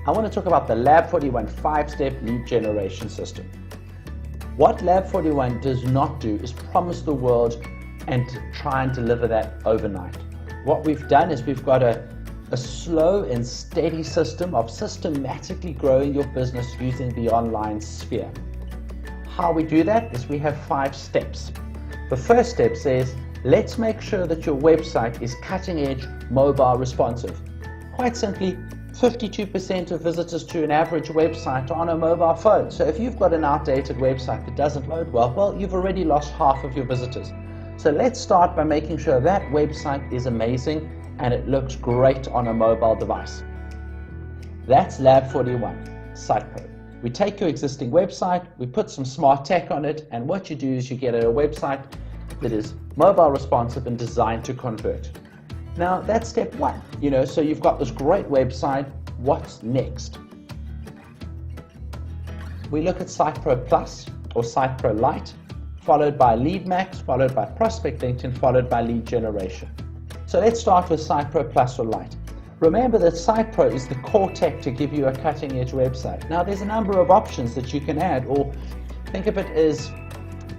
I want to talk about the Lab 41 5-step lead generation system. What Lab 41 does not do is promise the world and try and deliver that overnight. What we've done is we've got a slow and steady system of systematically growing your business using the online sphere. How we do that is we have 5 steps. The first step says, let's make sure that your website is cutting edge, mobile responsive. Quite simply, 52% of visitors to an average website are on a mobile phone. So if you've got an outdated website that doesn't load well, you've already lost half of your visitors. So let's start by making sure that website is amazing and it looks great on a mobile device. That's Lab 41, SitePro. We take your existing website, we put some smart tech on it, and what you do is you get a website that is mobile responsive and designed to convert. Now that's step 1, so you've got this great website. What's next? We look at SitePro Plus or SitePro Lite, followed by Lead Max, followed by Prospect LinkedIn, followed by lead generation. So let's start with SitePro Plus or Lite. Remember that SitePro is the core tech to give you a cutting edge website. Now there's a number of options that you can add, or think of it as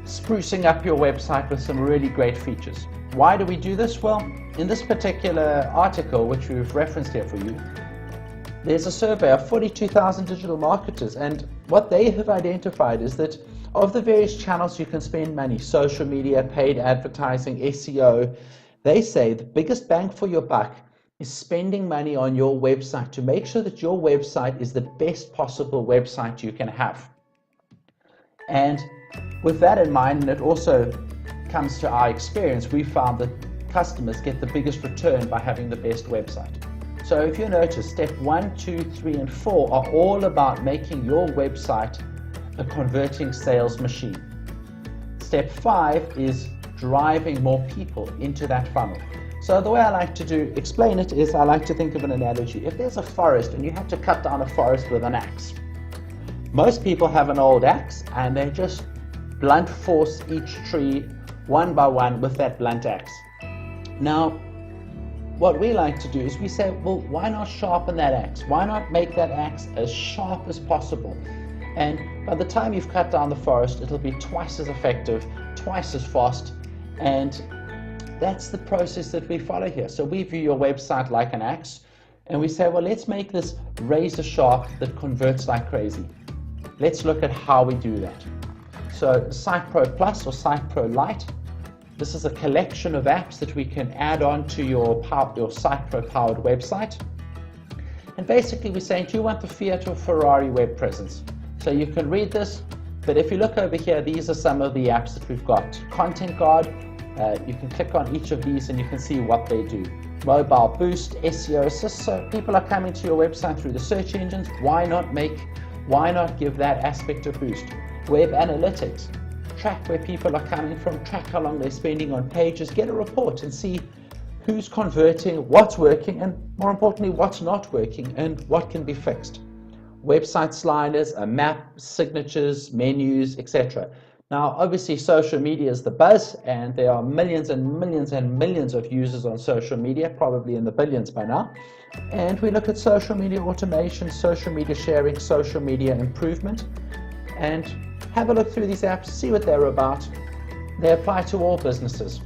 sprucing up your website with some really great features. Why do we do this? Well, in this particular article, which we've referenced here for you, there's a survey of 42,000 digital marketers, and what they have identified is that of the various channels you can spend money, social media, paid advertising, SEO, they say the biggest bang for your buck is spending money on your website to make sure that your website is the best possible website you can have. And with that in mind, and it also comes to our experience, we found that customers get the biggest return by having the best website. So if you notice, step 1, 2, 3, and 4 are all about making your website a converting sales machine. Step 5 is driving more people into that funnel. So the way I like to explain it is I like to think of an analogy. If there's a forest and you have to cut down a forest with an axe, most people have an old axe and they just blunt force each tree one by one with that blunt axe. Now, what we like to do is we say, well, why not sharpen that axe? Why not make that axe as sharp as possible? And by the time you've cut down the forest, it'll be twice as effective, twice as fast, and that's the process that we follow here. So we view your website like an axe, and we say, well, let's make this razor sharp that converts like crazy. Let's look at how we do that. So SitePro Plus or SitePro Lite, this is a collection of apps that we can add on to your SitePro powered website. And basically we're saying, do you want the Fiat or Ferrari web presence? So you can read this, but if you look over here, these are some of the apps that we've got. Content Guard, you can click on each of these and you can see what they do. Mobile Boost, SEO Assist, so people are coming to your website through the search engines. Why not give that aspect a boost? Web Analytics, track where people are coming from, track how long they're spending on pages, get a report and see who's converting, what's working, and more importantly, what's not working and what can be fixed. Website sliders, a map, signatures, menus, etc. Now, obviously, social media is the buzz, and there are millions and millions and millions of users on social media, probably in the billions by now. And we look at social media automation, social media sharing, social media improvement, and have a look through these apps, see what they're about. They apply to all businesses.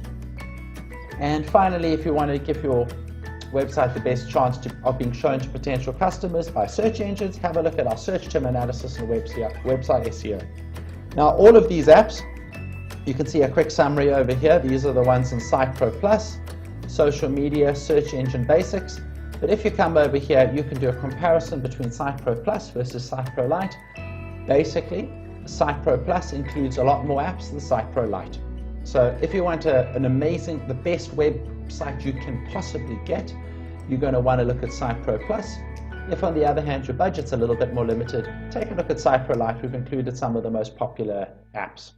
And finally, if you want to give your website the best chance of being shown to potential customers by search engines, have a look at our search term analysis and website SEO. Now, all of these apps, you can see a quick summary over here. These are the ones in SitePro Plus, social media, search engine basics. But if you come over here, you can do a comparison between SitePro Plus versus SitePro Lite. Basically, SitePro Plus includes a lot more apps than SitePro Lite. So if you want the best website you can possibly get, you're going to want to look at SitePro Plus. If on the other hand your budget's a little bit more limited, take a look at SitePro Lite. We've included some of the most popular apps.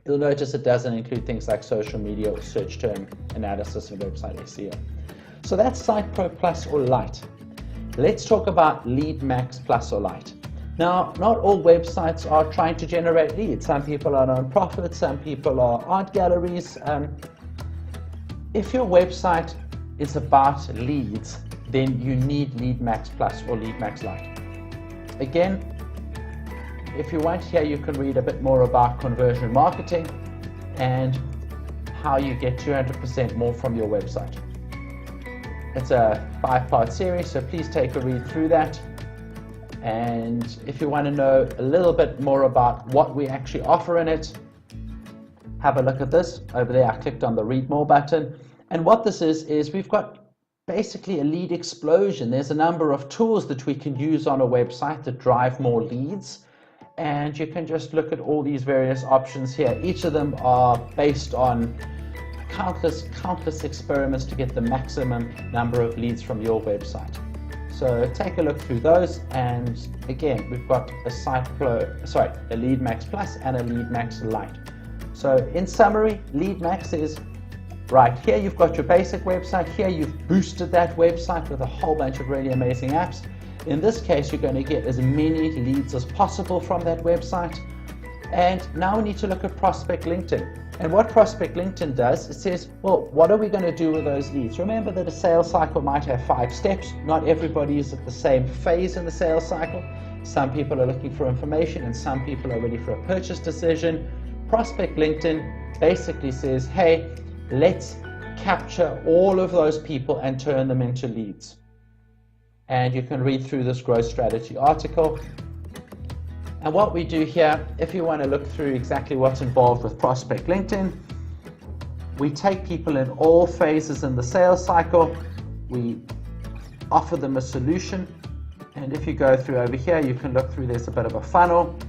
You'll notice it doesn't include things like social media or search term analysis and website SEO. So that's SitePro Plus or Lite. Let's talk about Lead Max Plus or Lite. Now, not all websites are trying to generate leads. Some people are non-profit, some people are art galleries. If your website is about leads, then you need LeadMax Plus or LeadMax Lite. Again, if you want, here you can read a bit more about conversion marketing and how you get 200% more from your website. It's a 5-part series, so please take a read through that. And if you want to know a little bit more about what we actually offer in it, have a look at this. Over there I clicked on the read more button, and what this is we've got basically a lead explosion. There's a number of tools that we can use on a website that drive more leads, and you can just look at all these various options here. Each of them are based on countless experiments to get the maximum number of leads from your website. So take a look through those, and again, we've got a LeadMax Plus and a LeadMax Lite. So in summary, LeadMax is right here. You've got your basic website. Here you've boosted that website with a whole bunch of really amazing apps. In this case, you're going to get as many leads as possible from that website. And now we need to look at Prospect LinkedIn. And what Prospect LinkedIn does, it says, well, what are we going to do with those leads? Remember that a sales cycle might have 5 steps. Not everybody is at the same phase in the sales cycle. Some people are looking for information and some people are ready for a purchase decision. Prospect LinkedIn basically says, hey, let's capture all of those people and turn them into leads. And you can read through this growth strategy article. And what we do here, if you want to look through exactly what's involved with Prospect LinkedIn, we take people in all phases in the sales cycle, we offer them a solution, and if you go through over here, you can look through, there's a bit of a funnel,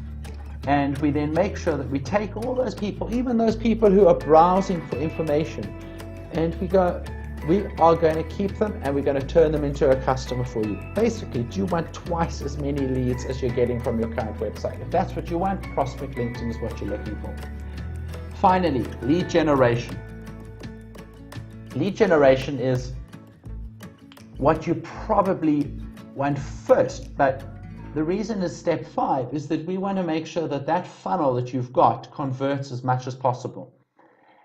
and we then make sure that we take all those people, even those people who are browsing for information, and we are going to keep them and we're going to turn them into a customer for you. Basically, do you want twice as many leads as you're getting from your current website? If that's what you want, Prospect LinkedIn is what you're looking for. Finally, lead generation. Lead generation is what you probably want first, but the reason is step 5 is that we want to make sure that that funnel that you've got converts as much as possible.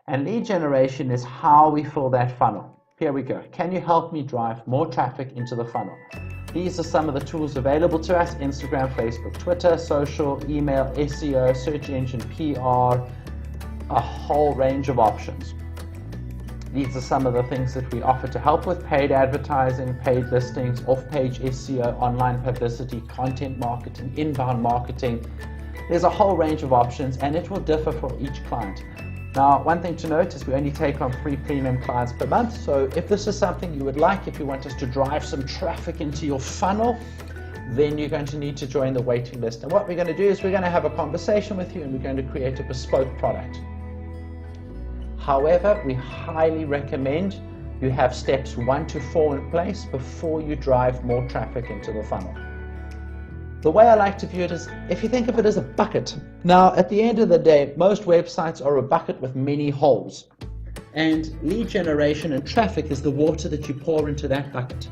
And lead generation is how we fill that funnel. Here we go. Can you help me drive more traffic into the funnel? These are some of the tools available to us: Instagram, Facebook, Twitter, social, email, SEO, search engine, PR, a whole range of options. These are some of the things that we offer to help with: paid advertising, paid listings, off-page SEO, online publicity, content marketing, inbound marketing. There's a whole range of options, and it will differ for each client. Now, one thing to note is we only take on 3 premium clients per month. So if this is something you would like, if you want us to drive some traffic into your funnel, then you're going to need to join the waiting list. And what we're going to do is we're going to have a conversation with you and we're going to create a bespoke product. However, we highly recommend you have steps 1 to 4 in place before you drive more traffic into the funnel. The way I like to view it is, if you think of it as a bucket. Now, at the end of the day, most websites are a bucket with many holes. And lead generation and traffic is the water that you pour into that bucket.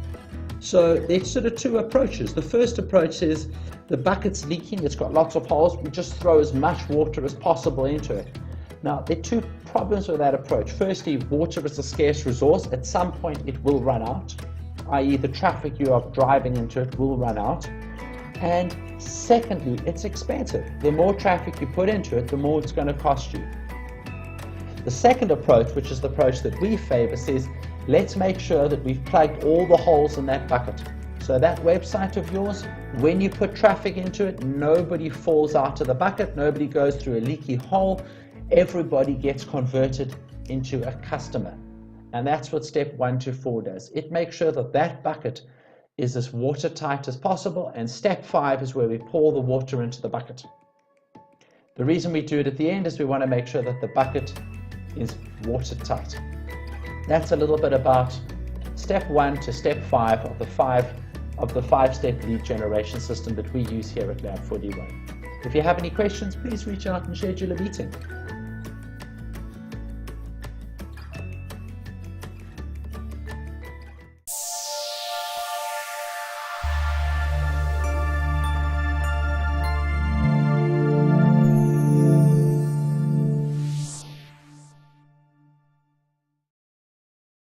So there's sort of 2 approaches. The first approach is the bucket's leaking, it's got lots of holes, we just throw as much water as possible into it. Now, there are 2 problems with that approach. Firstly, water is a scarce resource. At some point it will run out, i.e. the traffic you are driving into it will run out. And secondly, it's expensive. The more traffic you put into it, the more it's going to cost you. The second approach, which is the approach that we favor, says let's make sure that we've plugged all the holes in that bucket. So that website of yours, when you put traffic into it, nobody falls out of the bucket, nobody goes through a leaky hole, everybody gets converted into a customer. And that's what step 1 to 4 does. It makes sure that that bucket is as watertight as possible, and step 5 is where we pour the water into the bucket. The reason we do it at the end is we want to make sure that the bucket is watertight. That's a little bit about step 1 to step 5 of the 5-step lead generation system that we use here at Lab41. If you have any questions, please reach out and schedule a meeting.